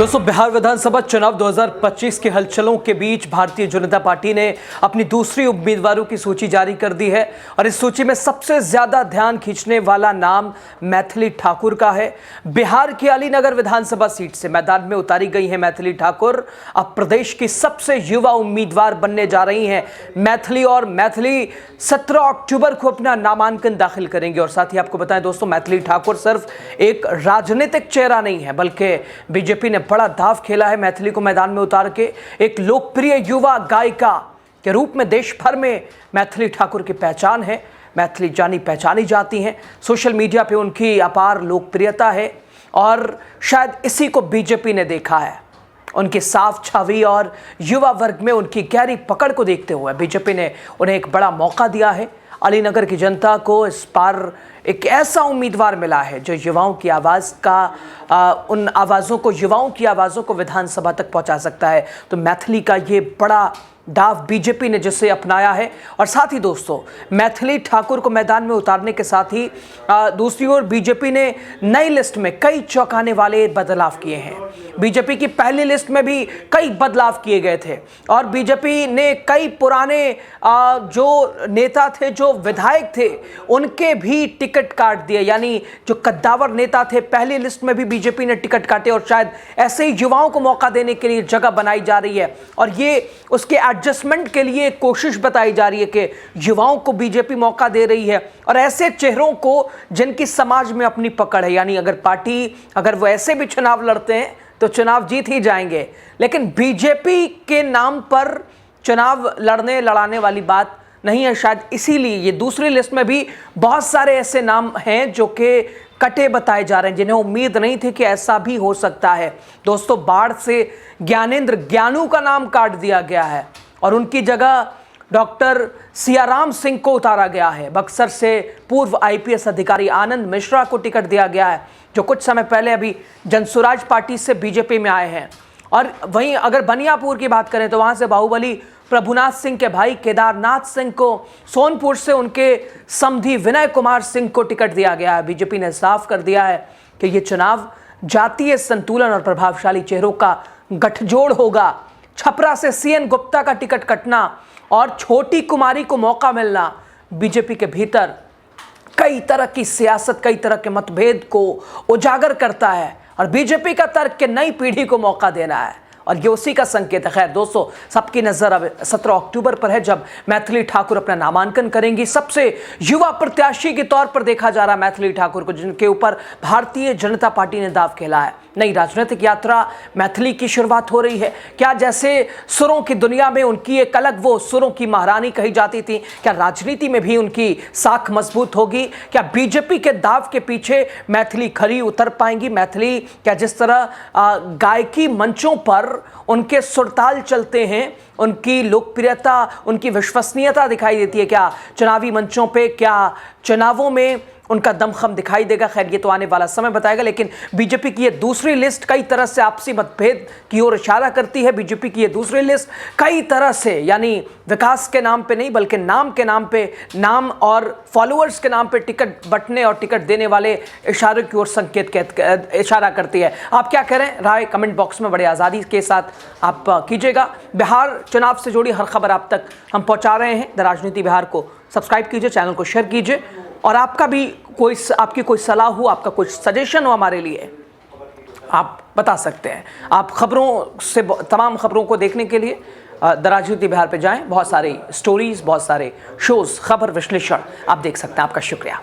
दोस्तों, बिहार विधानसभा चुनाव 2025 के हलचलों के बीच भारतीय जनता पार्टी ने अपनी दूसरी उम्मीदवारों की सूची जारी कर दी है और इस सूची में सबसे ज्यादा ध्यान खींचने वाला नाम मैथिली ठाकुर का है। बिहार की अलीनगर विधानसभा सीट से मैदान में उतारी गई हैं मैथिली ठाकुर। अब प्रदेश की सबसे युवा उम्मीदवार बनने जा रही हैं मैथिली, और मैथिली 17 अक्टूबर को अपना नामांकन दाखिल करेंगे। और साथ ही आपको बताएं दोस्तों, मैथिली ठाकुर सिर्फ एक राजनीतिक चेहरा नहीं है, बल्कि बीजेपी ने बड़ा दाव खेला है मैथिली को मैदान में उतार के। एक लोकप्रिय युवा गायिका के रूप में देश भर में मैथिली ठाकुर की पहचान है। मैथिली जानी पहचानी जाती हैं, सोशल मीडिया पे उनकी अपार लोकप्रियता है और शायद इसी को बीजेपी ने देखा है। उनकी साफ छवि और युवा वर्ग में उनकी गहरी पकड़ को देखते हुए बीजेपी ने उन्हें एक बड़ा मौका दिया है। अलीनगर की जनता को इस बार एक ऐसा उम्मीदवार मिला है जो युवाओं की आवाज़ का उन आवाज़ों को, युवाओं की आवाज़ों को विधानसभा तक पहुंचा सकता है। तो मैथिली का ये बड़ा दाव बीजेपी ने जिसे अपनाया है। और साथ ही दोस्तों, मैथिली ठाकुर को मैदान में उतारने के साथ ही दूसरी ओर बीजेपी ने नई लिस्ट में कई चौंकाने वाले बदलाव किए हैं। बीजेपी की पहली लिस्ट में भी कई बदलाव किए गए थे और बीजेपी ने कई पुराने जो नेता थे, जो विधायक थे, उनके भी टिकट काट दिए। यानी जो कद्दावर नेता थे, पहली लिस्ट में भी बीजेपी ने टिकट काटे और शायद ऐसे ही युवाओं को मौका देने के लिए जगह बनाई जा रही है। और ये उसके एडजस्टमेंट के लिए कोशिश बताई जा रही है कि युवाओं को बीजेपी मौका दे रही है और ऐसे चेहरों को जिनकी समाज में अपनी पकड़ है। यानी अगर वो ऐसे भी चुनाव लड़ते हैं तो चुनाव जीत ही जाएंगे, लेकिन बीजेपी के नाम पर चुनाव लड़ाने वाली बात नहीं है। शायद इसीलिए ये दूसरी लिस्ट में भी बहुत सारे ऐसे नाम हैं जो कि कटे बताए जा रहे हैं, जिन्हें उम्मीद नहीं थी कि ऐसा भी हो सकता है। दोस्तों, बाढ़ से ज्ञानू का नाम काट दिया गया है और उनकी जगह डॉक्टर सियाराम सिंह को उतारा गया है। बक्सर से पूर्व आईपीएस अधिकारी आनंद मिश्रा को टिकट दिया गया है, जो कुछ समय पहले अभी जनसुराज पार्टी से बीजेपी में आए हैं। और वहीं अगर बनियापुर की बात करें तो वहां से बाहुबली प्रभुनाथ सिंह के भाई केदारनाथ सिंह को, सोनपुर से उनके समधी विनय कुमार सिंह को टिकट दिया गया है। बीजेपी ने साफ कर दिया है कि यह चुनाव जातीय संतुलन और प्रभावशाली चेहरों का गठजोड़ होगा। छपरा से सीएन गुप्ता का टिकट कटना और छोटी कुमारी को मौका मिलना बीजेपी के भीतर कई तरह की सियासत, कई तरह के मतभेद को उजागर करता है और बीजेपी का तर्क के नई पीढ़ी को मौका देना है और ये उसी का संकेत है। खैर दोस्तों, सबकी नज़र अब 17 अक्टूबर पर है, जब मैथिली ठाकुर अपना नामांकन करेंगी। सबसे युवा प्रत्याशी के तौर पर देखा जा रहा है मैथिली ठाकुर को, जिनके ऊपर भारतीय जनता पार्टी ने दाव खेला है। नई राजनीतिक यात्रा मैथिली की शुरुआत हो रही है। क्या जैसे सुरों की दुनिया में उनकी एक अलग वो सुरों की महारानी कही जाती थी, क्या राजनीति में भी उनकी साख मजबूत होगी? क्या बीजेपी के दाव के पीछे मैथिली खरी उतर पाएंगी? मैथिली क्या जिस तरह गायकी मंचों पर उनके सुरताल चलते हैं, उनकी लोकप्रियता, उनकी विश्वसनीयता दिखाई देती है, क्या चुनावी मंचों पे, क्या चुनावों में उनका दमखम दिखाई देगा? खैर, ये तो आने वाला समय बताएगा। लेकिन बीजेपी की ये दूसरी लिस्ट कई तरह से आपसी मतभेद की ओर इशारा करती है। बीजेपी की ये दूसरी लिस्ट कई तरह से, यानी विकास के नाम पे नहीं बल्कि नाम के नाम पे, नाम और फॉलोअर्स के नाम पे टिकट बंटने और टिकट देने वाले इशारों की ओर इशारा करती है। आप क्या कह रहे हैं? राय कमेंट बॉक्स में बड़े आज़ादी के साथ आप कीजिएगा। बिहार चुनाव से जुड़ी हर खबर आप तक हम पहुँचा रहे हैं। द राजनीति बिहार को सब्सक्राइब कीजिए, चैनल को शेयर कीजिए और आपकी कोई सलाह हो, आपका कोई सजेशन हो हमारे लिए, आप बता सकते हैं। आप खबरों से, तमाम खबरों को देखने के लिए द राजनीति बिहार पे जाएं। बहुत सारे स्टोरीज, बहुत सारे शोज, खबर विश्लेषण आप देख सकते हैं। आपका शुक्रिया।